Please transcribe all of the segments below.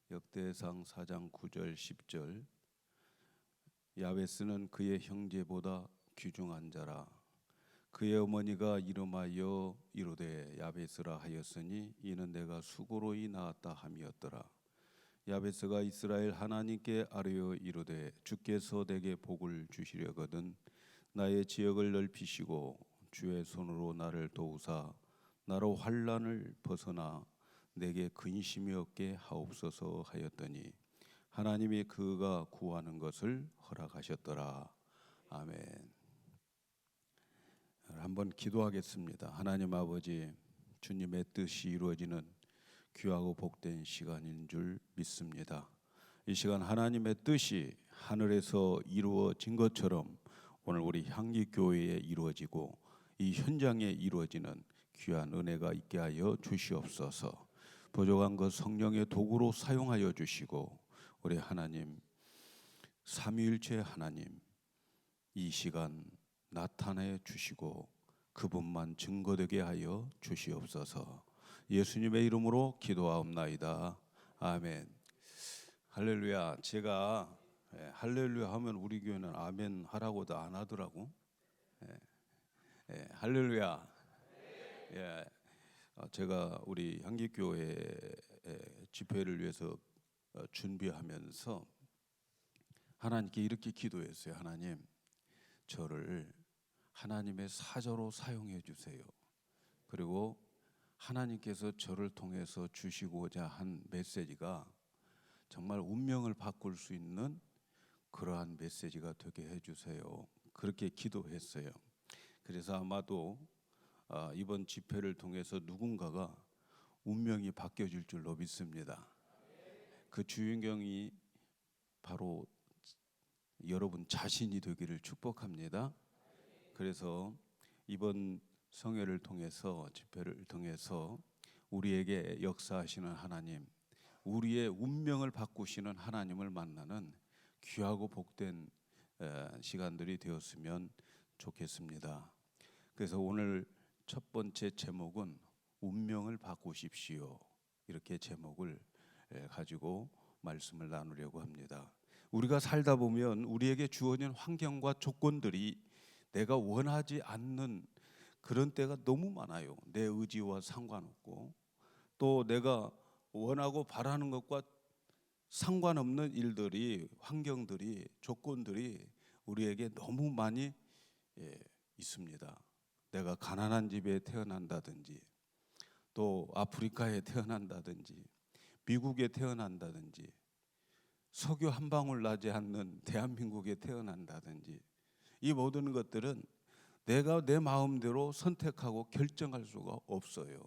역대상 4장 9절 10절. 야베스는 그의 형제보다 귀중한 자라. 그의 어머니가 이름하여 이르되 야베스라 하였으니 이는 내가 수고로이 낳았다 함이었더라. 야베스가 이스라엘 하나님께 아뢰어 이르되 주께서 내게 복을 주시려거든 나의 지역을 넓히시고 주의 손으로 나를 도우사 나로 환난을 벗어나 내게 근심이 없게 하옵소서 하였더니 하나님이 그가 구하는 것을 허락하셨더라. 아멘. 한번 기도하겠습니다. 하나님 아버지, 주님의 뜻이 이루어지는 귀하고 복된 시간인 줄 믿습니다. 이 시간 하나님의 뜻이 하늘에서 이루어진 것처럼 오늘 우리 향기교회에 이루어지고 이 현장에 이루어지는 귀한 은혜가 있게 하여 주시옵소서. 부족한 것 성령의 도구로 사용하여 주시고 우리 하나님 삼위일체 하나님 이 시간 나타내 주시고 그분만 증거되게 하여 주시옵소서. 예수님의 이름으로 기도하옵나이다. 아멘. 할렐루야. 제가 할렐루야 하면 우리 교회는 아멘 하라고도 안 하더라고. 할렐루야. 제가 우리 향기교회 집회를 위해서 준비하면서 하나님께 이렇게 기도했어요. 하나님, 저를 하나님의 사자로 사용해 주세요. 그리고 하나님께서 저를 통해서 주시고자 한 메시지가 정말 운명을 바꿀 수 있는 그러한 메시지가 되게 해주세요. 그렇게 기도했어요. 그래서 아마도 이번 집회를 통해서 누군가가 운명이 바뀌어질 줄로 믿습니다. 그 주인공이 바로 여러분 자신이 되기를 축복합니다. 그래서 이번 성회를 통해서 집회를 통해서 우리에게 역사하시는 하나님, 우리의 운명을 바꾸시는 하나님을 만나는 귀하고 복된 시간들이 되었으면 좋겠습니다. 그래서 오늘 첫 번째 제목은 운명을 바꾸십시오. 이렇게 제목을 가지고 말씀을 나누려고 합니다. 우리가 살다 보면 우리에게 주어진 환경과 조건들이 내가 원하지 않는 그런 때가 너무 많아요. 내 의지와 상관없고 또 내가 원하고 바라는 것과 상관없는 일들이, 환경들이, 조건들이 우리에게 너무 많이 있습니다. 내가 가난한 집에 태어난다든지 또 아프리카에 태어난다든지 미국에 태어난다든지 석유 한 방울 나지 않는 대한민국에 태어난다든지 이 모든 것들은 내가 내 마음대로 선택하고 결정할 수가 없어요.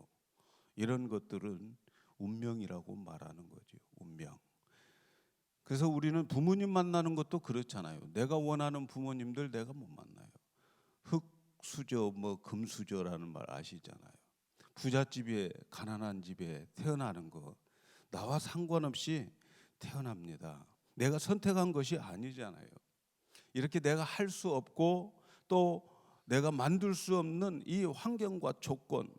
이런 것들은 운명이라고 말하는 거죠. 운명. 그래서 우리는 부모님 만나는 것도 그렇잖아요. 내가 원하는 부모님들 내가 못 만나요. 흙수저 금수저라는 말 아시잖아요. 부잣집에 가난한 집에 태어나는 거 나와 상관없이 태어납니다. 내가 선택한 것이 아니잖아요. 이렇게 내가 할 수 없고 또 내가 만들 수 없는 이 환경과 조건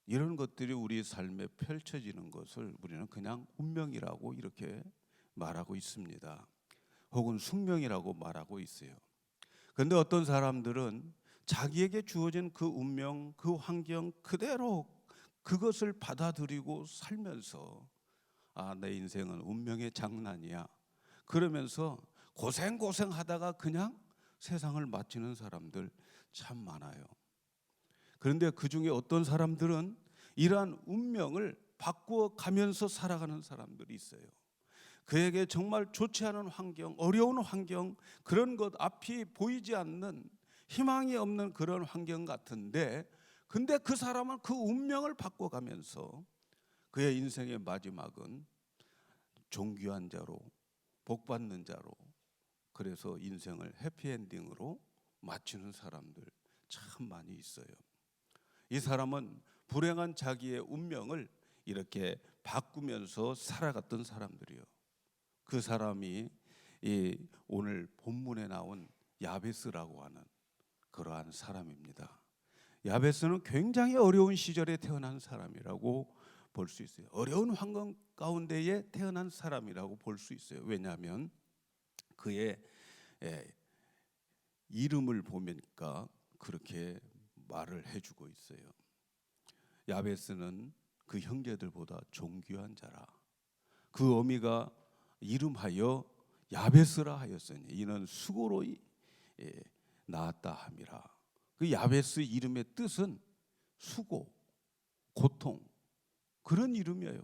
이런 것들이 우리 삶에 펼쳐지는 것을 우리는 그냥 운명이라고 이렇게 말하고 있습니다. 혹은 숙명이라고 말하고 있어요. 그런데 어떤 사람들은 자기에게 주어진 그 운명, 그 환경 그대로 그것을 받아들이고 살면서 내 인생은 운명의 장난이야. 그러면서 고생하다가 그냥 세상을 마치는 사람들 참 많아요. 그런데 그 중에 어떤 사람들은 이러한 운명을 바꾸어 가면서 살아가는 사람들이 있어요. 그에게 정말 좋지 않은 환경, 어려운 환경, 그런 것 앞이 보이지 않는 희망이 없는 그런 환경 같은데 근데 그 사람은 그 운명을 바꿔가면서 그의 인생의 마지막은 존귀한 자로, 복받는 자로 그래서 인생을 해피엔딩으로 마치는 사람들 참 많이 있어요. 이 사람은 불행한 자기의 운명을 이렇게 바꾸면서 살아갔던 사람들이요. 그 사람이 이 오늘 본문에 나온 야베스라고 하는 그러한 사람입니다. 야베스는 굉장히 어려운 시절에 태어난 사람이라고 볼 수 있어요. 어려운 환경 가운데에 태어난 사람이라고 볼 수 있어요. 왜냐하면 그의 이름을 보니까 그렇게 말을 해주고 있어요. 야베스는 그 형제들보다 존귀한 자라. 그 어미가 이름하여 야베스라 하였으니 이는 수고로이 낳았다 함이라. 그 야베스 이름의 뜻은 수고, 고통, 그런 이름이에요.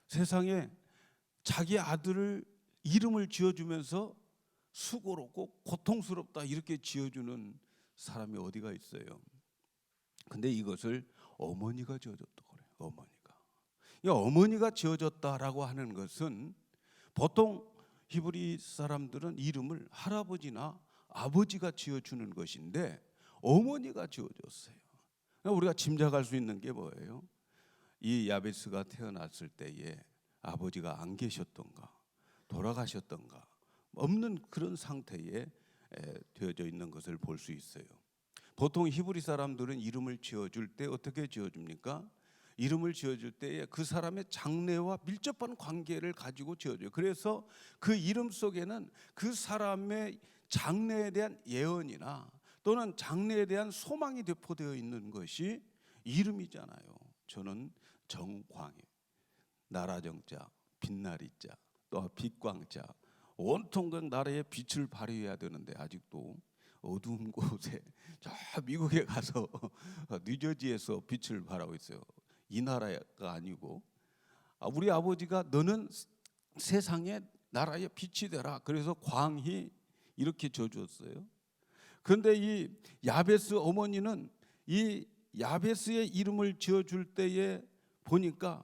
세상에 자기 아들을 이름을 지어주면서 수고롭고 고통스럽다 이렇게 지어주는 사람이 어디가 있어요. 근데 이것을 어머니가 지어줬다고 그래요. 어머니가 지어줬다라고 하는 것은 보통 히브리 사람들은 이름을 할아버지나 아버지가 지어주는 것인데 어머니가 지어줬어요. 우리가 짐작할 수 있는 게 뭐예요? 이 야베스가 태어났을 때에 아버지가 안 계셨던가 돌아가셨던가 없는 그런 상태에 되어져 있는 것을 볼 수 있어요. 보통 히브리 사람들은 이름을 지어줄 때 어떻게 지어줍니까? 이름을 지어줄 때에 그 사람의 장래와 밀접한 관계를 가지고 지어줘요. 그래서 그 이름 속에는 그 사람의 장래에 대한 예언이나 또는 장래에 대한 소망이 대포되어 있는 것이 이름이잖아요. 저는 정광이, 나라정자, 빛나리자, 또 빛광자, 온통 그 나라의 빛을 발휘해야 되는데 아직도 어두운 곳에 저 미국에 가서 뉴저지에서 빛을 발하고 있어요. 이 나라가 아니고 우리 아버지가 너는 세상의 나라의 빛이 되라. 그래서 광희 이렇게 져주었어요. 그런데 이 야베스 어머니는 이 야베스의 이름을 지어줄 때에 보니까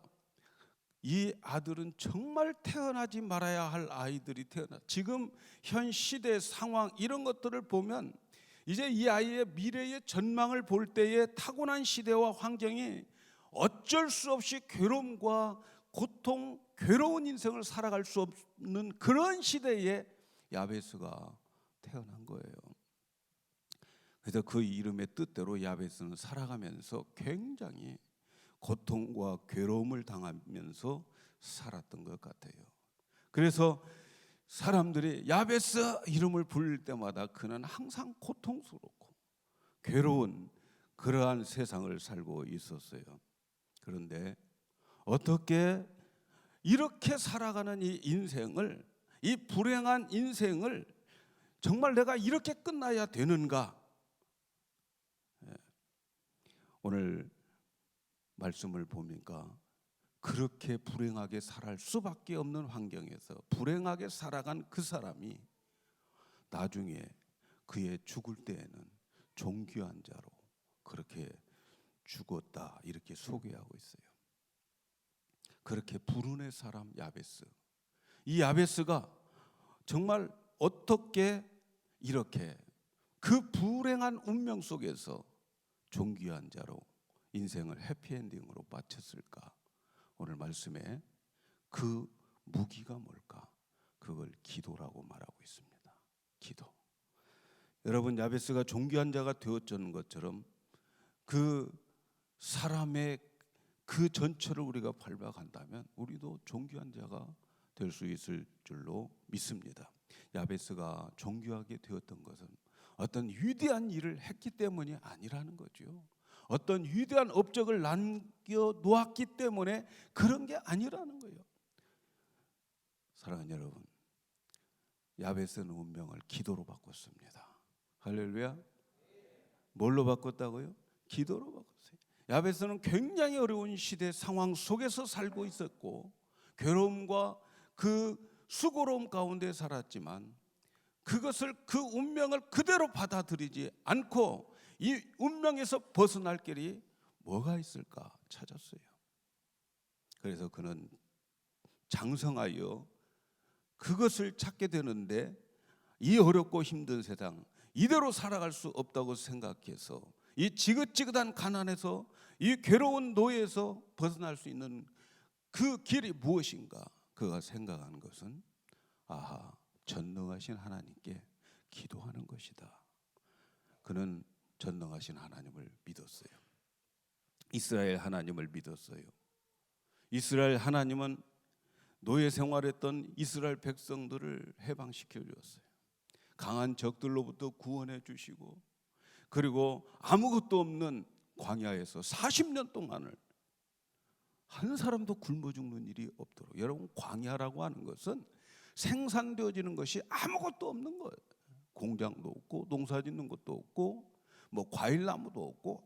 이 아들은 정말 태어나지 말아야 할 아이들이 태어나. 지금 현 시대 상황 이런 것들을 보면 이제 이 아이의 미래의 전망을 볼 때에 타고난 시대와 환경이 어쩔 수 없이 괴로움과 고통, 괴로운 인생을 살아갈 수 없는 그런 시대에 야베스가 태어난 거예요. 그래서 그 이름의 뜻대로 야베스는 살아가면서 굉장히 고통과 괴로움을 당하면서 살았던 것 같아요. 그래서 사람들이 야베스 이름을 부를 때마다 그는 항상 고통스럽고 괴로운 그러한 세상을 살고 있었어요. 그런데 어떻게 이렇게 살아가는 이 인생을, 이 불행한 인생을 정말 내가 이렇게 끝나야 되는가? 오늘 말씀을 보니까 그렇게 불행하게 살아갈 수밖에 없는 환경에서 불행하게 살아간 그 사람이 나중에 그의 죽을 때에는 존귀한 자로 그렇게 죽었다 이렇게 소개하고 있어요. 그렇게 불운의 사람 야베스. 이 야베스가 정말 어떻게 이렇게 그 불행한 운명 속에서 존귀한 자로 인생을 해피엔딩으로 마쳤을까? 오늘 말씀에 그 무기가 뭘까? 그걸 기도라고 말하고 있습니다. 기도. 여러분, 야베스가 존귀한 자가 되었던 것처럼 그 사람의 그 전체를 우리가 밟아간다면 우리도 존귀한 자가 될 수 있을 줄로 믿습니다. 야베스가 존귀하게 되었던 것은 어떤 위대한 일을 했기 때문이 아니라는 거죠. 어떤 위대한 업적을 남겨놓았기 때문에 그런 게 아니라는 거예요. 사랑하는 여러분, 야베스는 운명을 기도로 바꿨습니다. 할렐루야. 뭘로 바꿨다고요? 기도로 바꿨어요. 야베스는 굉장히 어려운 시대 상황 속에서 살고 있었고 괴로움과 그 수고로움 가운데 살았지만 그것을 그 운명을 그대로 받아들이지 않고 이 운명에서 벗어날 길이 뭐가 있을까 찾았어요. 그래서 그는 장성하여 그것을 찾게 되는데 이 어렵고 힘든 세상 이대로 살아갈 수 없다고 생각해서 이 지긋지긋한 가난에서 이 괴로운 노예에서 벗어날 수 있는 그 길이 무엇인가? 그가 생각한 것은 아하, 전능하신 하나님께 기도하는 것이다. 그는 전능하신 하나님을 믿었어요. 이스라엘 하나님을 믿었어요. 이스라엘 하나님은 노예 생활했던 이스라엘 백성들을 해방시켜 주었어요. 강한 적들로부터 구원해 주시고, 그리고 아무것도 없는 광야에서 40년 동안을 한 사람도 굶어 죽는 일이 없도록. 여러분, 광야라고 하는 것은 생산되어지는 것이 아무것도 없는 거예요. 공장도 없고 농사 짓는 것도 없고 뭐 과일나무도 없고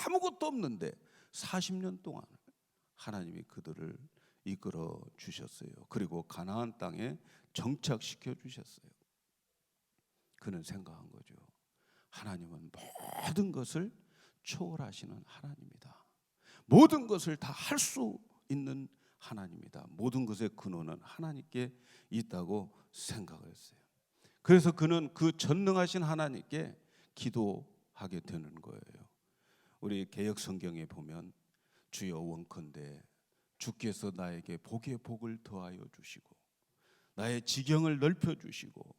아무것도 없는데 40년 동안 하나님이 그들을 이끌어 주셨어요. 그리고 가나안 땅에 정착시켜 주셨어요. 그는 생각한 거죠. 하나님은 모든 것을 초월하시는 하나님이다. 모든 것을 다 할 수 있는 하나님이다. 모든 것의 근원은 하나님께 있다고 생각을 했어요. 그래서 그는 그 전능하신 하나님께 기도하게 되는 거예요. 우리 개역 성경에 보면 주여 원컨대 주께서 나에게 복의 복을 더하여 주시고 나의 지경을 넓혀 주시고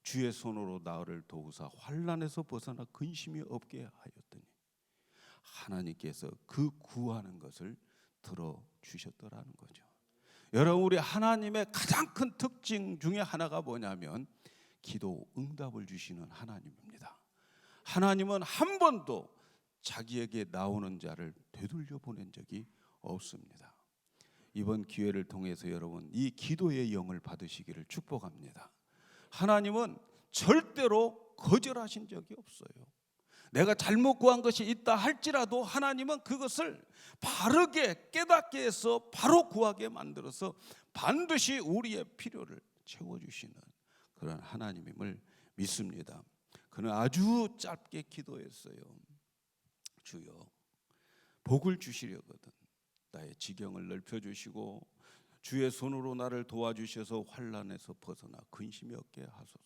주의 손으로 나를 도우사 환난에서 벗어나 근심이 없게 하였더니 하나님께서 그 구하는 것을 들어주셨더라는 거죠. 여러분, 우리 하나님의 가장 큰 특징 중에 하나가 뭐냐면 기도 응답을 주시는 하나님입니다. 하나님은 한 번도 자기에게 나오는 자를 되돌려 보낸 적이 없습니다. 이번 기회를 통해서 여러분 이 기도의 영을 받으시기를 축복합니다. 하나님은 절대로 거절하신 적이 없어요. 내가 잘못 구한 것이 있다 할지라도 하나님은 그것을 바르게 깨닫게 해서 바로 구하게 만들어서 반드시 우리의 필요를 채워주시는 그런 하나님임을 믿습니다. 그는 아주 짧게 기도했어요. 주여 복을 주시려거든 나의 지경을 넓혀주시고 주의 손으로 나를 도와주셔서 환난에서 벗어나 근심이 없게 하소서.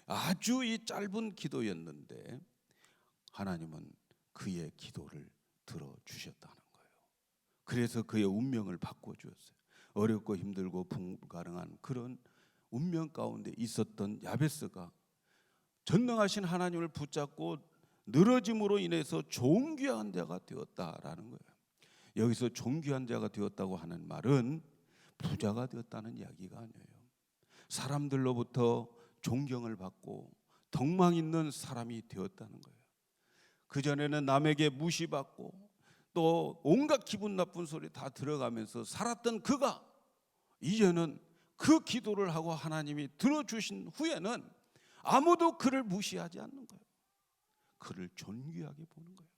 아주 이 짧은 기도였는데 하나님은 그의 기도를 들어주셨다는 거예요. 그래서 그의 운명을 바꿔주었어요. 어렵고 힘들고 불가능한 그런 운명 가운데 있었던 야베스가 전능하신 하나님을 붙잡고 늘어짐으로 인해서 존귀한 자가 되었다라는 거예요. 여기서 존귀한 자가 되었다고 하는 말은 부자가 되었다는 이야기가 아니에요. 사람들로부터 존경을 받고 덕망 있는 사람이 되었다는 거예요. 그전에는 남에게 무시받고 또 온갖 기분 나쁜 소리 다 들어가면서 살았던 그가 이제는 그 기도를 하고 하나님이 들어주신 후에는 아무도 그를 무시하지 않는 거예요. 그를 존귀하게 보는 거예요.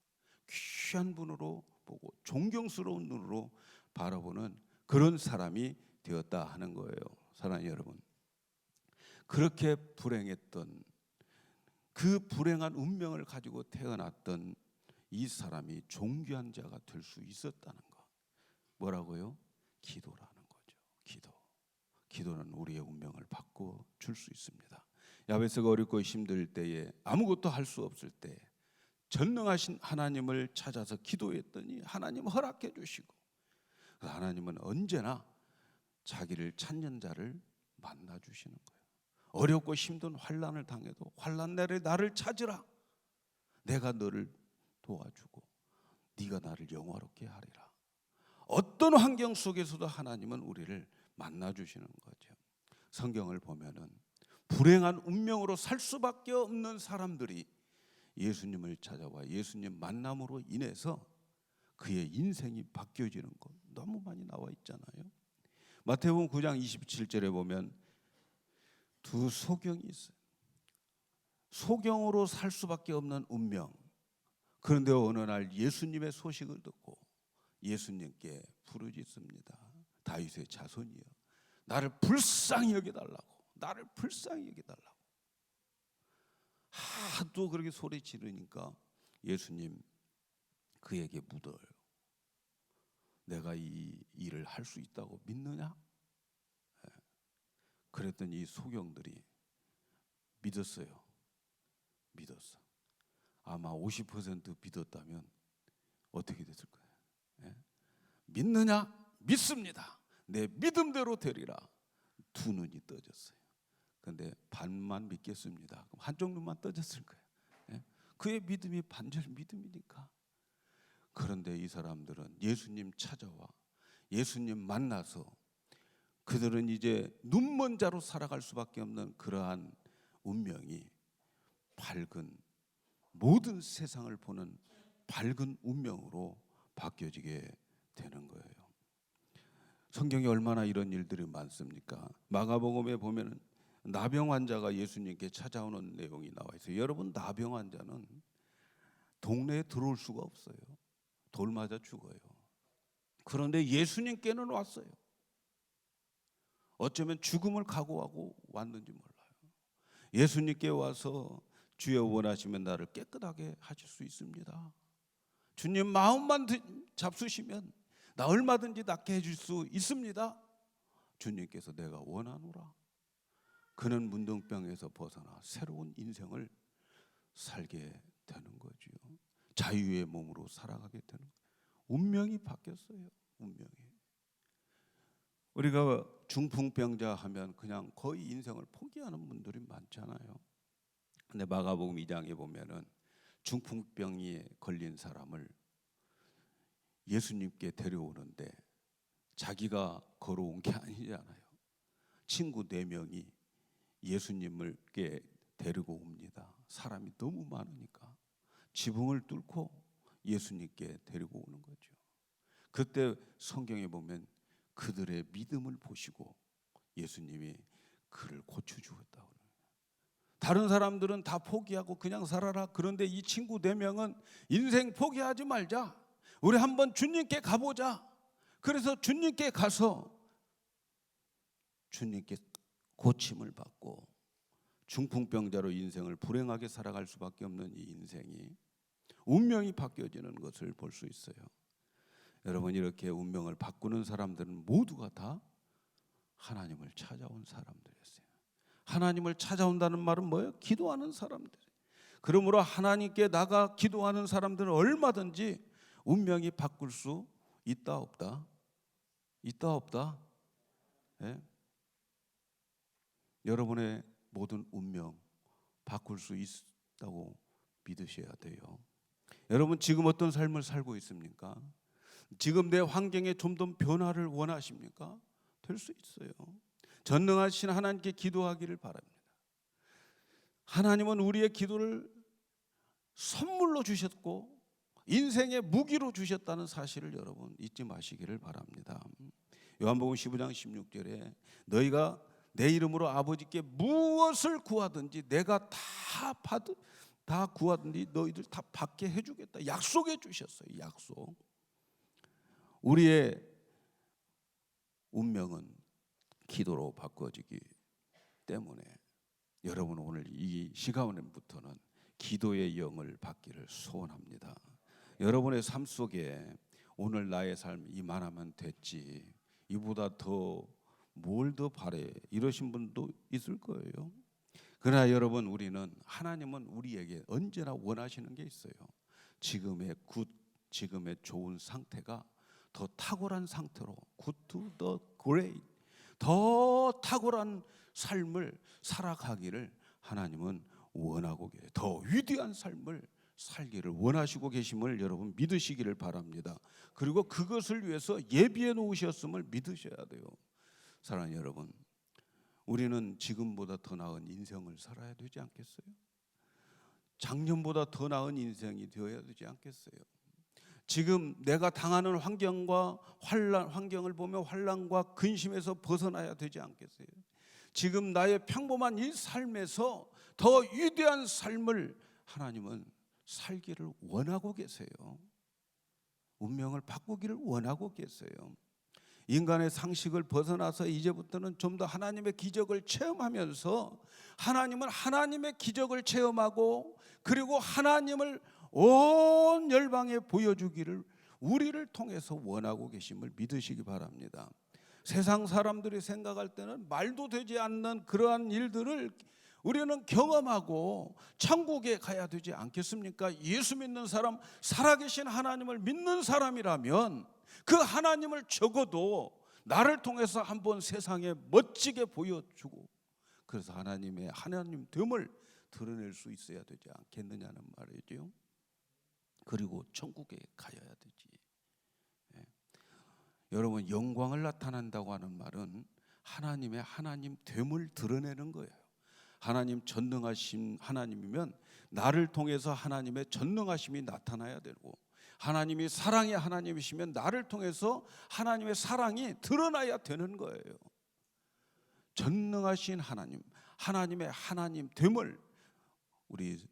귀한 분으로 보고 존경스러운 눈으로 바라보는 그런 사람이 되었다 하는 거예요. 사랑하는 여러분, 그렇게 불행했던 그 불행한 운명을 가지고 태어났던 이 사람이 존귀한 자가 될 수 있었다는 거. 뭐라고요? 기도라는 거죠. 기도는 우리의 운명을 바꿔 줄 수 있습니다. 야베스가 어렵고 힘들 때에 아무것도 할 수 없을 때 전능하신 하나님을 찾아서 기도했더니 하나님 허락해 주시고 하나님은 언제나 자기를 찾는 자를 만나 주시는 거예요. 어렵고 힘든 환난을 당해도 환난 날에 나를 찾으라. 내가 너를 도와주고 네가 나를 영화롭게 하리라. 어떤 환경 속에서도 하나님은 우리를 만나 주시는 거죠. 성경을 보면은 불행한 운명으로 살 수밖에 없는 사람들이 예수님을 찾아와 예수님 만남으로 인해서 그의 인생이 바뀌어지는 것 너무 많이 나와 있잖아요. 마태복음 9장 27절에 보면 두 소경이 있어요. 소경으로 살 수밖에 없는 운명. 그런데 어느 날 예수님의 소식을 듣고 예수님께 부르짖습니다. 다윗의 자손이여, 나를 불쌍히 여겨달라고. 나를 불쌍히 여겨달라고. 하도 그렇게 소리 지르니까 예수님 그에게 묻어요. 내가 이 일을 할 수 있다고 믿느냐? 그랬더니 이 소경들이 믿었어요. 믿었어. 아마 50% 믿었다면 어떻게 됐을 거예요? 믿느냐? 믿습니다. 내 믿음대로 되리라. 두 눈이 떠졌어요. 그런데 반만 믿겠습니다. 그럼 한쪽 눈만 떠졌을 거예요. 그의 믿음이 반절 믿음이니까. 그런데 이 사람들은 예수님 찾아와 예수님 만나서 그들은 이제 눈먼 자로 살아갈 수밖에 없는 그러한 운명이 밝은, 모든 세상을 보는 밝은 운명으로 바뀌어지게 되는 거예요. 성경에 얼마나 이런 일들이 많습니까? 마가복음에 보면 나병 환자가 예수님께 찾아오는 내용이 나와 있어요. 여러분, 나병 환자는 동네에 들어올 수가 없어요. 돌 맞아 죽어요. 그런데 예수님께는 왔어요. 어쩌면 죽음을 각오하고 왔는지 몰라요. 예수님께 와서 주여 원하시면 나를 깨끗하게 하실 수 있습니다. 주님 마음만 잡수시면 나 얼마든지 낫게 해줄 수 있습니다. 주님께서 내가 원하노라. 그는 문둥병에서 벗어나 새로운 인생을 살게 되는 거죠. 자유의 몸으로 살아가게 되는 거예요. 운명이 바뀌었어요. 운명이. 우리가 중풍병자 하면 그냥 거의 인생을 포기하는 분들이 많잖아요. 근데 마가복음 2장에 보면은 중풍병에 걸린 사람을 예수님께 데려오는데 자기가 걸어온 게 아니잖아요. 친구 4명이 예수님을께 데리고 옵니다. 사람이 너무 많으니까 지붕을 뚫고 예수님께 데리고 오는 거죠. 그때 성경에 보면 그들의 믿음을 보시고 예수님이 그를 고쳐주었다고. 다른 사람들은 다 포기하고 그냥 살아라. 그런데 이 친구 4명은 인생 포기하지 말자. 우리 한번 주님께 가보자. 그래서 주님께 가서 주님께 고침을 받고 중풍병자로 인생을 불행하게 살아갈 수밖에 없는 이 인생이 운명이 바뀌어지는 것을 볼 수 있어요. 여러분, 이렇게 운명을 바꾸는 사람들은 모두가 다 하나님을 찾아온 사람들이었어요. 하나님을 찾아온다는 말은 뭐예요? 기도하는 사람들. 그러므로 하나님께 나가 기도하는 사람들은 얼마든지 운명이 바꿀 수 있다 없다? 있다 없다? 예? 여러분의 모든 운명 바꿀 수 있다고 믿으셔야 돼요. 여러분, 지금 어떤 삶을 살고 있습니까? 지금 내 환경에 좀 더 변화를 원하십니까? 될 수 있어요. 전능하신 하나님께 기도하기를 바랍니다. 하나님은 우리의 기도를 선물로 주셨고 인생의 무기로 주셨다는 사실을 여러분 잊지 마시기를 바랍니다. 요한복음 15장 16절에 너희가 내 이름으로 아버지께 무엇을 구하든지 내가 다 구하든지 너희들 다 받게 해주겠다 약속해 주셨어요. 약속. 우리의 운명은 기도로 바꿔지기 때문에 여러분 오늘 이 시간부터는 기도의 영을 받기를 소원합니다. 여러분의 삶 속에 오늘 나의 삶 이만하면 됐지 이보다 더 뭘 더 바래 이러신 분도 있을 거예요. 그러나 여러분 우리는 하나님은 우리에게 언제나 원하시는 게 있어요. 지금의 지금의 좋은 상태가 더 탁월한 상태로 good to the great 더 탁월한 삶을 살아가기를 하나님은 원하고 계세요. 더 위대한 삶을 살기를 원하시고 계심을 여러분 믿으시기를 바랍니다. 그리고 그것을 위해서 예비해 놓으셨음을 믿으셔야 돼요. 사랑하는 여러분, 우리는 지금보다 더 나은 인생을 살아야 되지 않겠어요? 작년보다 더 나은 인생이 되어야 되지 않겠어요? 지금 내가 당하는 환경을 보며 환난과 근심에서 벗어나야 되지 않겠어요? 지금 나의 평범한 이 삶에서 더 위대한 삶을 하나님은 살기를 원하고 계세요. 운명을 바꾸기를 원하고 계세요. 인간의 상식을 벗어나서 이제부터는 좀 더 하나님의 기적을 체험하면서 하나님은 하나님의 기적을 체험하고 그리고 하나님을 온 열방에 보여주기를 우리를 통해서 원하고 계심을 믿으시기 바랍니다. 세상 사람들이 생각할 때는 말도 되지 않는 그러한 일들을 우리는 경험하고 천국에 가야 되지 않겠습니까? 예수 믿는 사람, 살아계신 하나님을 믿는 사람이라면 그 하나님을 적어도 나를 통해서 한번 세상에 멋지게 보여주고 그래서 하나님의 하나님됨을 드러낼 수 있어야 되지 않겠느냐는 말이죠. 그리고 천국에 가야 되지. 여러분, 영광을 나타낸다고 하는 말은 하나님의 하나님 됨을 드러내는 거예요. 하나님 전능하신 하나님이면 나를 통해서 하나님의 전능하심이 나타나야 되고, 하나님이 사랑의 하나님이시면 나를 통해서 하나님의 사랑이 드러나야 되는 거예요. 전능하신 하나님, 하나님의 하나님 됨을 우리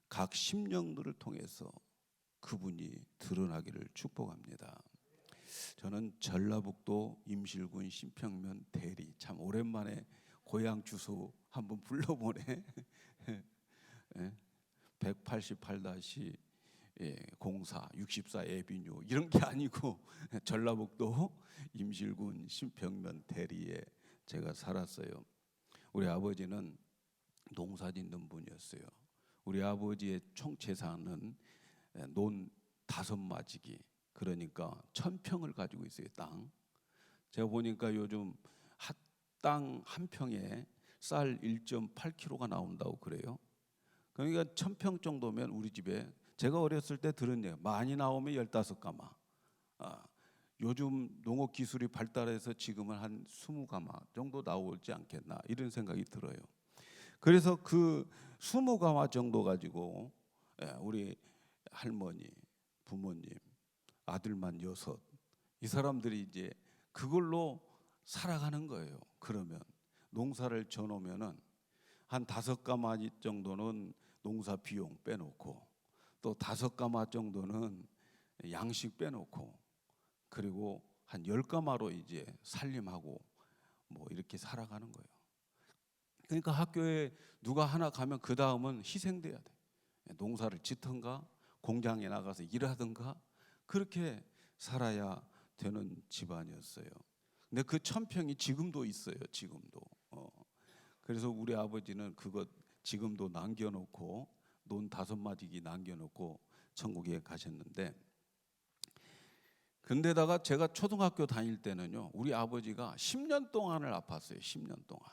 각 심령들을 통해서 그분이 드러나기를 축복합니다. 저는 전라북도 임실군 신평면 대리, 참 오랜만에 고향 주소 한번 불러보네. 188-04 64 에비뉴 이런 게 아니고 전라북도 임실군 신평면 대리에 제가 살았어요. 우리 아버지는 농사 짓는 분이었어요. 우리 아버지의 총 재산은 논 5마지기, 그러니까 1000평을 가지고 있어요. 땅. 제가 보니까 요즘 땅 한 평에 쌀 1.8kg가 나온다고 그래요. 그러니까 1000평 정도면 우리 집에, 제가 어렸을 때 들은 얘기, 많이 나오면 15가마. 요즘 농업 기술이 발달해서 지금은 한 20가마 정도 나오지 않겠나, 이런 생각이 들어요. 그래서 그 20가마 정도 가지고 우리 할머니, 부모님, 아들만 6, 이 사람들이 이제 그걸로 살아가는 거예요. 그러면 농사를 져놓으면은 한 5가마 정도는 농사 비용 빼놓고, 또 5가마 정도는 양식 빼놓고, 그리고 한 10가마로 이제 살림하고 뭐 이렇게 살아가는 거예요. 그러니까 학교에 누가 하나 가면 그 다음은 희생돼야 돼. 농사를 짓든가 공장에 나가서 일하든가 그렇게 살아야 되는 집안이었어요. 근데 그 1000평이 지금도 있어요. 지금도. 그래서 우리 아버지는 그것 지금도 남겨놓고, 논 5마디기 남겨놓고 천국에 가셨는데, 근데다가 제가 초등학교 다닐 때는요, 우리 아버지가 10년 동안을 아팠어요. 10년 동안.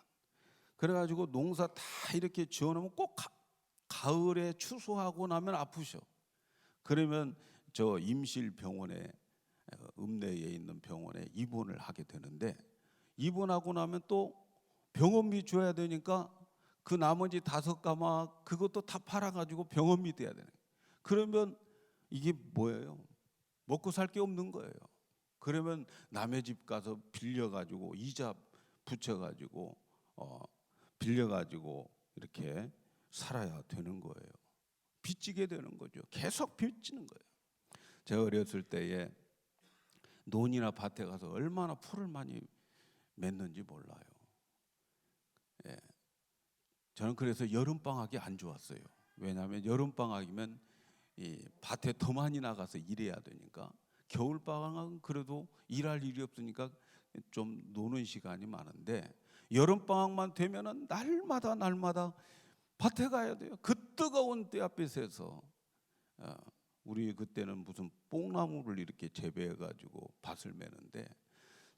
그래가지고 농사 다 이렇게 지어놓으면 꼭 가을에 추수하고 나면 아프셔. 그러면 저 임실병원에, 읍내에 있는 병원에 입원을 하게 되는데, 입원하고 나면 또 병원비 줘야 되니까 그 나머지 5가마 그것도 다 팔아가지고 병원비 대야 되는 거예요. 그러면 이게 뭐예요? 먹고 살 게 없는 거예요. 그러면 남의 집 가서 빌려가지고 이자 붙여가지고 빌려가지고 이렇게 살아야 되는 거예요. 빚지게 되는 거죠. 계속 빚지는 거예요. 제가 어렸을 때에 논이나 밭에 가서 얼마나 풀을 많이 맺는지 몰라요. 저는 그래서 여름방학이 안 좋았어요. 왜냐하면 여름방학이면 이 밭에 더 많이 나가서 일해야 되니까, 겨울방학은 그래도 일할 일이 없으니까 좀 노는 시간이 많은데, 여름방학만 되면은 날마다 밭에 가야 돼요. 그 뜨거운 떼앞에서 우리 그때는 무슨 뽕나무를 이렇게 재배해가지고 밭을 매는데,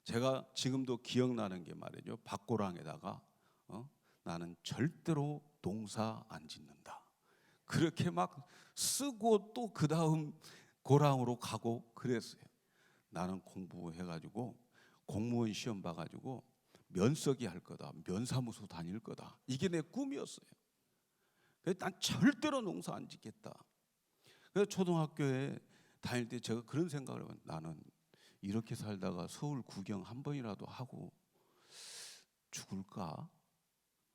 제가 지금도 기억나는 게 말이죠. 밭고랑에다가 나는 절대로 농사 안 짓는다, 그렇게 막 쓰고 또 그 다음 고랑으로 가고 그랬어요. 나는 공부해가지고 공무원 시험 봐가지고 면서기 할 거다, 면사무소 다닐 거다, 이게 내 꿈이었어요. 그래서 난 절대로 농사 안 짓겠다. 그래서 초등학교에 다닐 때 제가 그런 생각을 해요. 나는 이렇게 살다가 서울 구경 한 번이라도 하고 죽을까?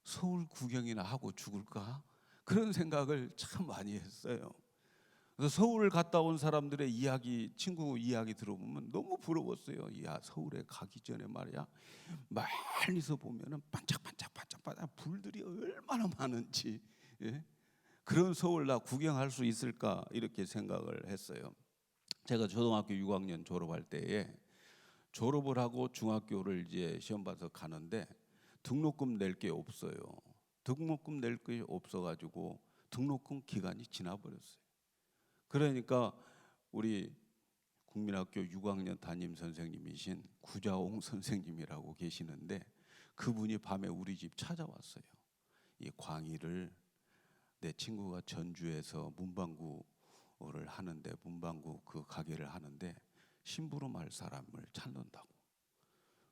서울 구경이나 하고 죽을까? 그런 생각을 참 많이 했어요. 그래서 서울 갔다 온 사람들의 이야기, 친구 이야기 들어보면 너무 부러웠어요. 야, 서울에 가기 전에 말이야, 멀리서 보면은 반짝반짝 불들이 얼마나 많은지, 그런 서울 나 구경할 수 있을까, 이렇게 생각을 했어요. 제가 초등학교 6학년 졸업할 때에, 졸업을 하고 중학교를 이제 시험 봐서 가는데 등록금 낼 게 없어요. 등록금 낼 게 없어가지고 등록금 기간이 지나버렸어요. 그러니까 우리 국민학교 6학년 담임 선생님이신 구자홍 선생님이라고 계시는데, 그분이 밤에 우리 집 찾아왔어요. 이 광희를, 내 친구가 전주에서 문방구를 하는데, 문방구 그 가게를 하는데 심부름 할 사람을 찾는다고.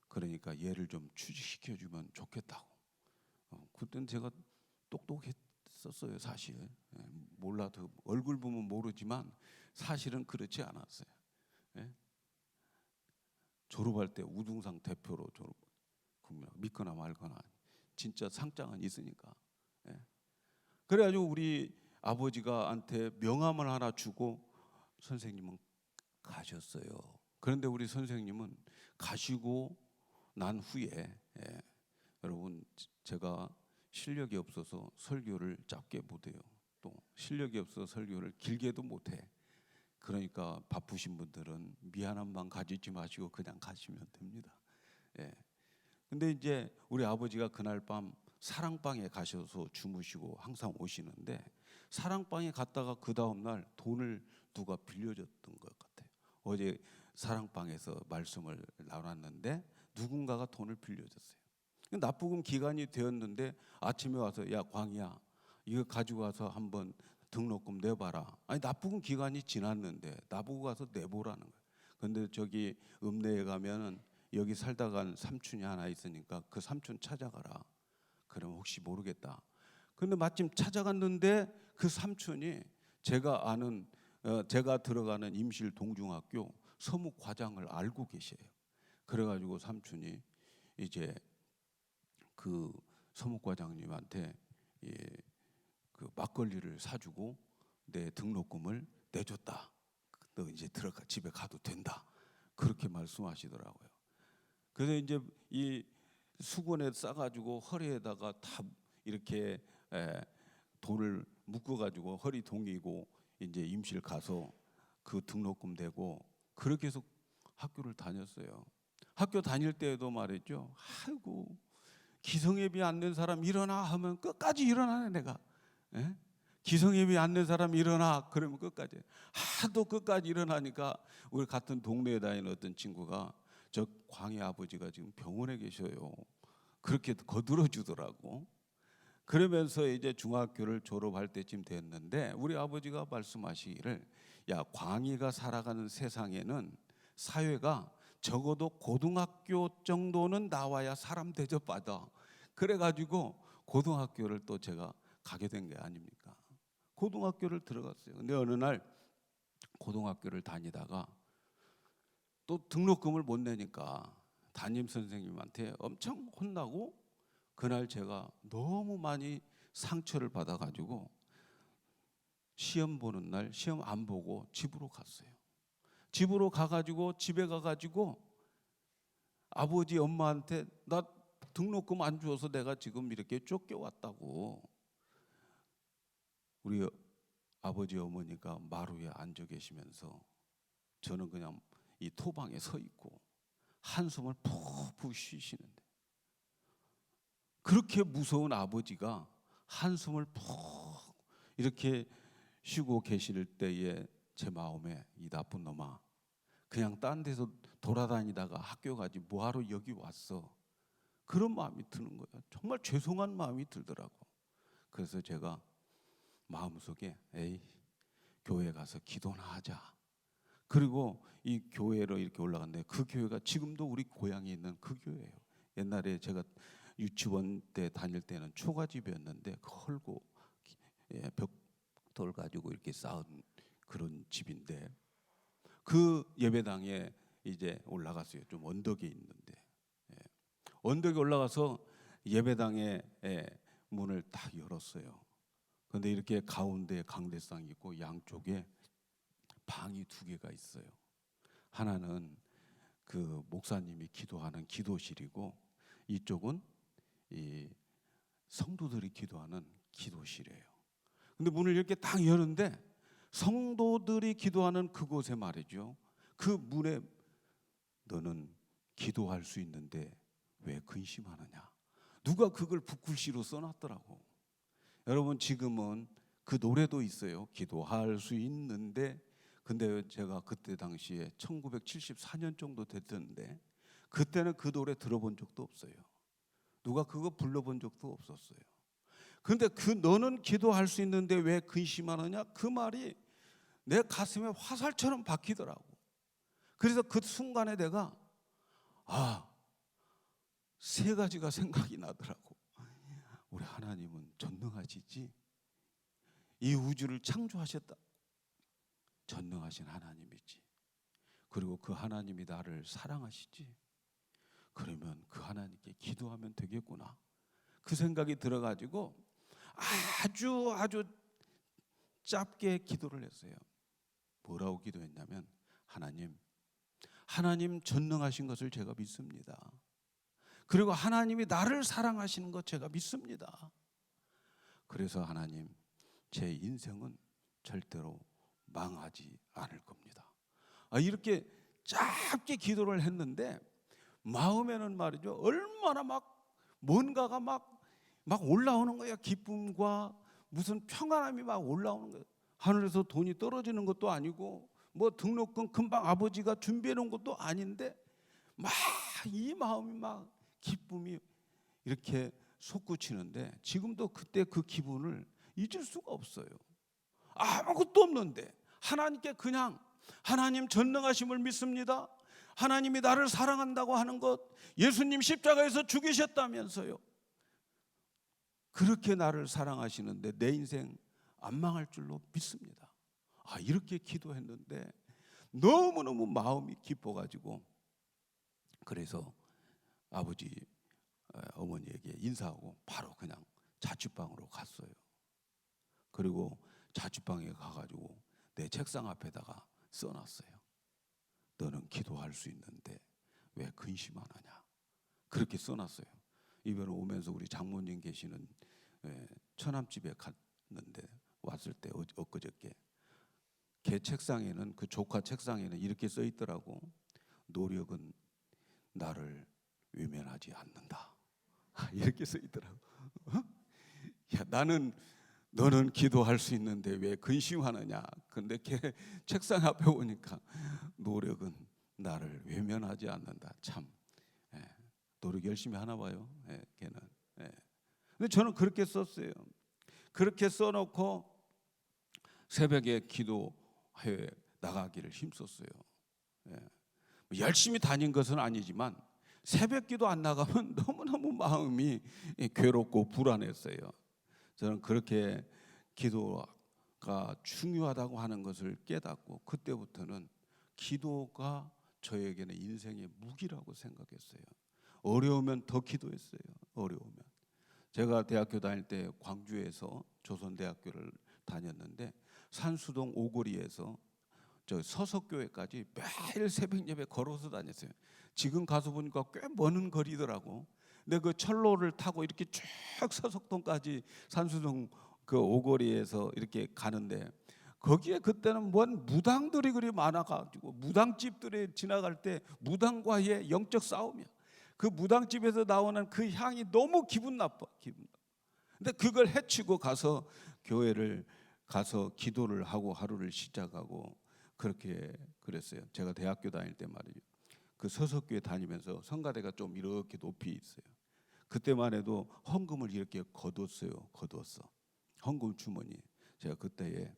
그러니까 얘를 좀 취직시켜주면 좋겠다고. 그때는 제가 똑똑했었어요, 사실. 몰라도 얼굴 보면 모르지만 사실은 그렇지 않았어요. 예? 졸업할 때 우등상 대표로 졸업, 믿거나 말거나 진짜 상장은 있으니까. 예? 그래가지고 우리 아버지가한테 명함을 하나 주고 선생님은 가셨어요. 그런데 우리 선생님은 가시고 난 후에, 예, 여러분 제가 실력이 없어서 설교를 짧게 못해요. 또 실력이 없어서 설교를 길게도 못해. 그러니까 바쁘신 분들은 미안한 마음 가지지 마시고 그냥 가시면 됩니다. 예. 근데 이제 우리 아버지가 그날 밤 사랑방에 가셔서 주무시고 항상 오시는데, 사랑방에 갔다가 그 다음날 돈을 누가 빌려줬던 것 같아요. 어제 사랑방에서 말씀을 나눴는데 누군가가 돈을 빌려줬어요. 납부금 기간이 되었는데 아침에 와서 야 광희야, 이거 가지고 와서 한번 등록금 내봐라. 아니 납부금 기간이 지났는데 나보고 가서 내보라는 거예요. 근데 저기 읍내에 가면은 여기 살다 간 삼촌이 하나 있으니까 그 삼촌 찾아가라. 그러면 혹시 모르겠다. 근데 마침 찾아갔는데 그 삼촌이 제가 아는, 제가 들어가는 임실 동중학교 서무 과장을 알고 계셔요. 그래가지고 삼촌이 이제 그 서무 과장님한테, 예, 그 막걸리를 사주고 내 등록금을 내줬다. 너 이제 들어가, 집에 가도 된다. 그렇게 말씀하시더라고요. 그래서 이제 이 수건에 싸가지고 허리에다가 다 이렇게 돌을 묶어가지고 허리 동이고 이제 임실 가서 그 등록금 대고 그렇게 해서 학교를 다녔어요. 학교 다닐 때에도 말했죠. 아이고 기성예비 안 된 사람 일어나 하면 끝까지 일어나네 내가. 예? 기성예비 안 된 사람 일어나 그러면 끝까지. 하도 끝까지 일어나니까 우리 같은 동네에 다니는 어떤 친구가 저 광희 아버지가 지금 병원에 계셔요. 그렇게 거들어 주더라고. 그러면서 이제 중학교를 졸업할 때쯤 됐는데 우리 아버지가 말씀하시기를, 야 광희가 살아가는 세상에는 사회가 적어도 고등학교 정도는 나와야 사람 대접받아. 그래가지고 고등학교를 또 제가 가게 된 게 아닙니까? 고등학교를 들어갔어요. 근데 어느 날 고등학교를 다니다가 또 등록금을 못 내니까 담임 선생님한테 엄청 혼나고, 그날 제가 너무 많이 상처를 받아가지고 시험 보는 날 시험 안 보고 집으로 갔어요. 집으로 가가지고 집에 가가지고 아버지 엄마한테 나 등록금 안 줘서 내가 지금 이렇게 쫓겨왔다고. 우리 아버지 어머니가 마루에 앉아 계시면서 저는 그냥 이 토방에 서 있고 한숨을 푹푹 쉬시는데, 그렇게 무서운 아버지가 한숨을 푹 이렇게 쉬고 계실 때에 제 마음에 이 나쁜 놈아, 그냥 딴 데서 돌아다니다가 학교 가지 뭐하러 여기 왔어. 그런 마음이 드는 거예요. 정말 죄송한 마음이 들더라고. 그래서 제가 마음속에 에이 교회 가서 기도나 하자. 그리고 이 교회로 이렇게 올라갔는데 그 교회가 지금도 우리 고향에 있는 그 교회예요. 옛날에 제가 유치원 때 다닐 때는 초가집이었는데 그 헐고 벽돌 가지고 이렇게 쌓은 그런 집인데 그 예배당에 이제 올라갔어요. 좀 언덕에 있는데, 언덕에 올라가서 예배당의 문을 딱 열었어요. 그런데 이렇게 가운데 강대상이 있고 양쪽에 방이 두 개가 있어요. 하나는 그 목사님이 기도하는 기도실이고 이쪽은 이 성도들이 기도하는 기도실이에요. 근데 문을 이렇게 딱 여는데 성도들이 기도하는 그곳에 말이죠. 그 문에 너는 기도할 수 있는데 왜 근심하느냐. 누가 그걸 붓글씨로 써놨더라고. 여러분 지금은 그 노래도 있어요. 기도할 수 있는데. 근데 제가 그때 당시에 1974년 정도 됐는데 그때는 그 노래 들어본 적도 없어요. 누가 그거 불러본 적도 없었어요. 그런데 그 너는 기도할 수 있는데 왜 근심하느냐 그 말이 내 가슴에 화살처럼 박히더라고. 그래서 그 순간에 내가 세 가지가 생각이 나더라고. 우리 하나님은 전능하시지, 이 우주를 창조하셨다, 전능하신 하나님이지, 그리고 그 하나님이 나를 사랑하시지, 그러면 그 하나님께 기도하면 되겠구나. 그 생각이 들어가지고 아주 짧게 기도를 했어요. 뭐라고 기도했냐면, 하나님 전능하신 것을 제가 믿습니다. 그리고 하나님이 나를 사랑하시는 것 제가 믿습니다. 그래서 하나님, 제 인생은 절대로 망하지 않을 겁니다. 이렇게 짧게 기도를 했는데 마음에는 말이죠, 얼마나 뭔가가 올라오는 거야. 기쁨과 무슨 평안함이 올라오는 거예요. 하늘에서 돈이 떨어지는 것도 아니고 뭐 등록금 금방 아버지가 준비해 놓은 것도 아닌데 이 마음이 기쁨이 이렇게 솟구치는데, 지금도 그때 그 기분을 잊을 수가 없어요. 아무것도 없는데 하나님께 그냥, 하나님 전능하심을 믿습니다, 하나님이 나를 사랑한다고 하는 것, 예수님 십자가에서 죽이셨다면서요, 그렇게 나를 사랑하시는데 내 인생 안 망할 줄로 믿습니다. 이렇게 기도했는데 너무너무 마음이 기뻐가지고, 그래서 아버지 어머니에게 인사하고 바로 그냥 자취방으로 갔어요. 그리고 자취방에 가가지고 내 책상 앞에다가 써놨어요. 너는 기도할 수 있는데 왜 근심하느냐, 그렇게 써놨어요. 이번에 오면서 우리 장모님 계시는 처남집에 갔는데, 왔을 때 엊그저께 걔 책상에는, 그 조카 책상에는 이렇게 써 있더라고. 노력은 나를 외면하지 않는다. 이렇게 써 있더라고. 너는 기도할 수 있는데 왜 근심하느냐. 근데 걔 책상 앞에 오니까 노력은 나를 외면하지 않는다. 참 노력 열심히 하나 봐요. 걔는. 근데 저는 그렇게 썼어요. 그렇게 써놓고 새벽에 기도회 나가기를 힘썼어요. 열심히 다닌 것은 아니지만 새벽 기도 안 나가면 너무너무 마음이 괴롭고 불안했어요. 저는 그렇게 기도가 중요하다고 하는 것을 깨닫고, 그때부터는 기도가 저에게는 인생의 무기라고 생각했어요. 어려우면 더 기도했어요. 어려우면. 제가 대학교 다닐 때 광주에서 조선대학교를 다녔는데 산수동 오거리에서 저 서석교회까지 매일 새벽 예배 걸어서 다녔어요. 지금 가서 보니까 꽤 먼 거리더라고. 근데 그 철로를 타고 이렇게 쭉 서석동까지 산수동 그 오거리에서 이렇게 가는데, 거기에 그때는 뭔 무당들이 그리 많아가지고 무당집들이 지나갈 때 무당과의 영적 싸움이야. 그 무당집에서 나오는 그 향이 너무 기분 나빠. 근데 그걸 해치고 가서 교회를 가서 기도를 하고 하루를 시작하고 그렇게 그랬어요. 제가 대학교 다닐 때 말이죠. 그 서석교회 다니면서 성가대가 좀 이렇게 높이 있어요. 그때만 해도 헌금을 이렇게 거뒀어요. 헌금 주머니. 제가 그때에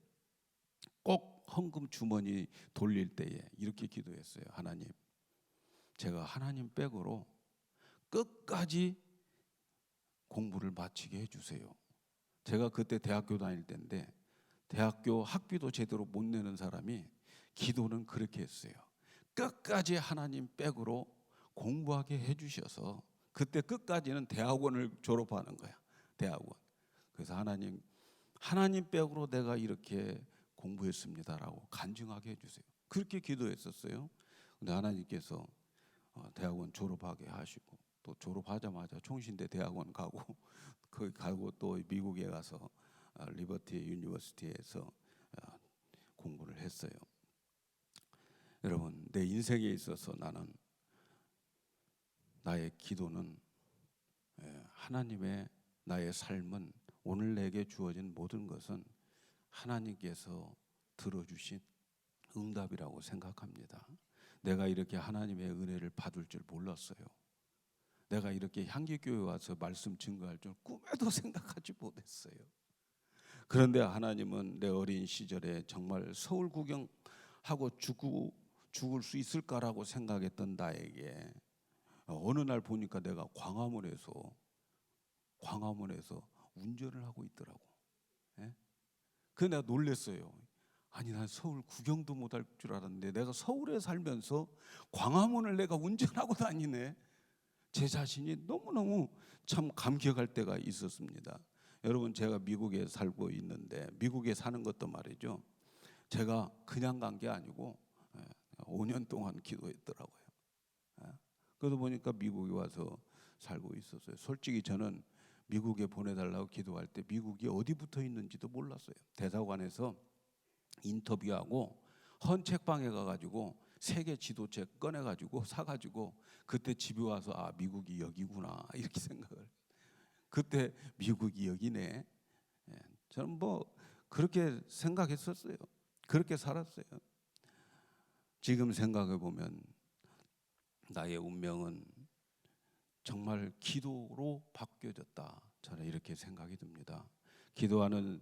꼭 헌금 주머니 돌릴 때에 이렇게 기도했어요. 하나님, 제가 하나님 백으로 끝까지 공부를 마치게 해주세요. 제가 그때 대학교 다닐 때인데 대학교 학비도 제대로 못 내는 사람이 기도는 그렇게 했어요. 끝까지 하나님 백으로 공부하게 해주셔서, 그때 끝까지는 대학원을 졸업하는 거야. 대학원. 그래서 하나님 백으로 내가 이렇게 공부했습니다라고 간증하게 해주세요. 그렇게 기도했었어요. 근데 하나님께서 대학원 졸업하게 하시고, 또 졸업하자마자 총신대 대학원 가고 거기 가고 또 미국에 가서 리버티 유니버시티에서 공부를 했어요. 여러분, 내 인생에 있어서 나의 기도는, 하나님의 나의 삶은, 오늘 내게 주어진 모든 것은 하나님께서 들어주신 응답이라고 생각합니다. 내가 이렇게 하나님의 은혜를 받을 줄 몰랐어요. 내가 이렇게 향기교회 와서 말씀 증거할 줄 꿈에도 생각하지 못했어요. 그런데 하나님은 내 어린 시절에 정말 서울 구경하고 죽을 수 있을까라고 생각했던 나에게 어느 날 보니까 내가 광화문에서 운전을 하고 있더라고. 예? 그래서 내가 놀랐어요. 아니, 난 서울 구경도 못할 줄 알았는데 내가 서울에 살면서 광화문을 내가 운전하고 다니네. 제 자신이 너무너무 참 감격할 때가 있었습니다. 여러분, 제가 미국에 살고 있는데 미국에 사는 것도 말이죠, 제가 그냥 간 게 아니고 5년 동안 기도했더라고요. 그러다 보니까 미국에 와서 살고 있었어요. 솔직히 저는 미국에 보내달라고 기도할 때 미국이 어디 붙어 있는지도 몰랐어요. 대사관에서 인터뷰하고 헌책방에 가가지고 세계 지도책 꺼내가지고 사가지고 그때 집에 와서 아, 미국이 여기구나 이렇게 생각을. 그때 미국이 여기네. 저는 뭐 그렇게 생각했었어요. 그렇게 살았어요. 지금 생각해 보면 나의 운명은 정말 기도로 바뀌어졌다. 저는 이렇게 생각이 듭니다. 기도하는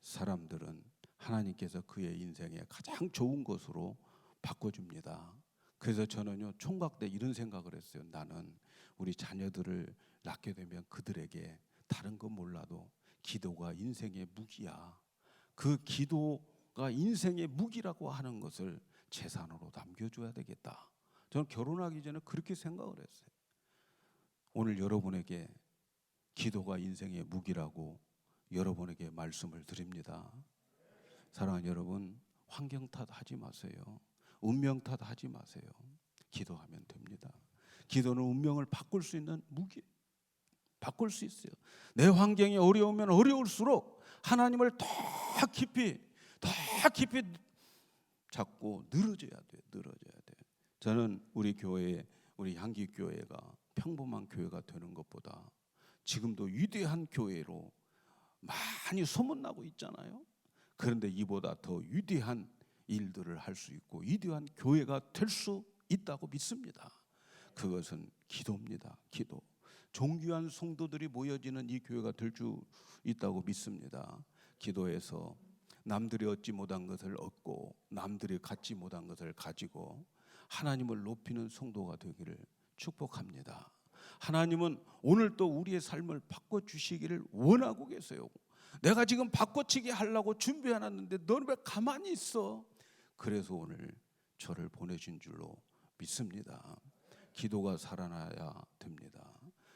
사람들은 하나님께서 그의 인생에 가장 좋은 것으로 바꿔줍니다. 그래서 저는요, 총각 때 이런 생각을 했어요. 나는 우리 자녀들을 낳게 되면 그들에게 다른 건 몰라도 기도가 인생의 무기야. 그 기도가 인생의 무기라고 하는 것을 재산으로 남겨줘야 되겠다. 저는 결혼하기 전에 그렇게 생각을 했어요. 오늘 여러분에게 기도가 인생의 무기라고 여러분에게 말씀을 드립니다. 사랑하는 여러분, 환경 탓하지 마세요. 운명 탓하지 마세요. 기도하면 됩니다. 기도는 운명을 바꿀 수 있는 무기, 바꿀 수 있어요. 내 환경이 어려우면 어려울수록 하나님을 더 깊이 잡고 늘어져야 돼요. 저는 우리 교회, 우리 향기교회가 평범한 교회가 되는 것보다 지금도 위대한 교회로 많이 소문나고 있잖아요. 그런데 이보다 더 위대한 일들을 할 수 있고 위대한 교회가 될 수 있다고 믿습니다. 그것은 기도입니다. 기도. 존귀한 성도들이 모여지는 이 교회가 될 수 있다고 믿습니다. 기도해서 남들이 얻지 못한 것을 얻고 남들이 갖지 못한 것을 가지고 하나님을 높이는 성도가 되기를 축복합니다. 하나님은 오늘 또 우리의 삶을 바꿔주시기를 원하고 계세요. 내가 지금 바꿔치기 하려고 준비해놨는데 너는 왜 가만히 있어? 그래서 오늘 저를 보내신 줄로 믿습니다. 기도가 살아나야 됩니다.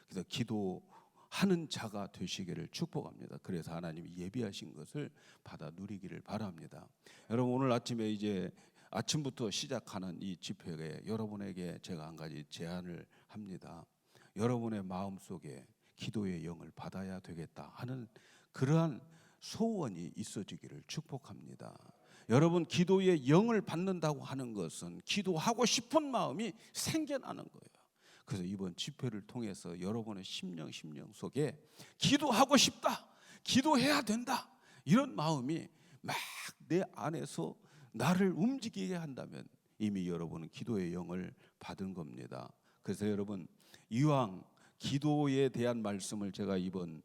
그래서 기도하는 자가 되시기를 축복합니다. 그래서 하나님이 예비하신 것을 받아 누리기를 바랍니다. 여러분, 오늘 아침에 이제 아침부터 시작하는 이 집회에 여러분에게 제가 한 가지 제안을 합니다. 여러분의 마음속에 기도의 영을 받아야 되겠다 하는 그러한 소원이 있어지기를 축복합니다. 여러분, 기도의 영을 받는다고 하는 것은 기도하고 싶은 마음이 생겨나는 거예요. 그래서 이번 집회를 통해서 여러분의 심령 속에 기도하고 싶다, 기도해야 된다, 이런 마음이 막 내 안에서 나를 움직이게 한다면 이미 여러분은 기도의 영을 받은 겁니다. 그래서 여러분, 이왕 기도에 대한 말씀을 제가 이번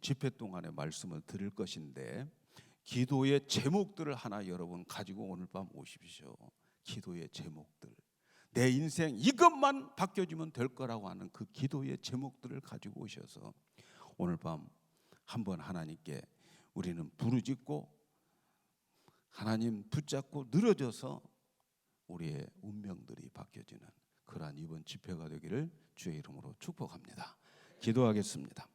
집회 동안에 말씀을 드릴 것인데 기도의 제목들을 하나 여러분 가지고 오늘 밤 오십시오. 기도의 제목들, 내 인생 이것만 바뀌어지면 될 거라고 하는 그 기도의 제목들을 가지고 오셔서 오늘 밤 한번 하나님께 우리는 부르짖고 하나님 붙잡고 늘어져서 우리의 운명들이 바뀌어지는 그러한 이번 집회가 되기를 주의 이름으로 축복합니다. 기도하겠습니다.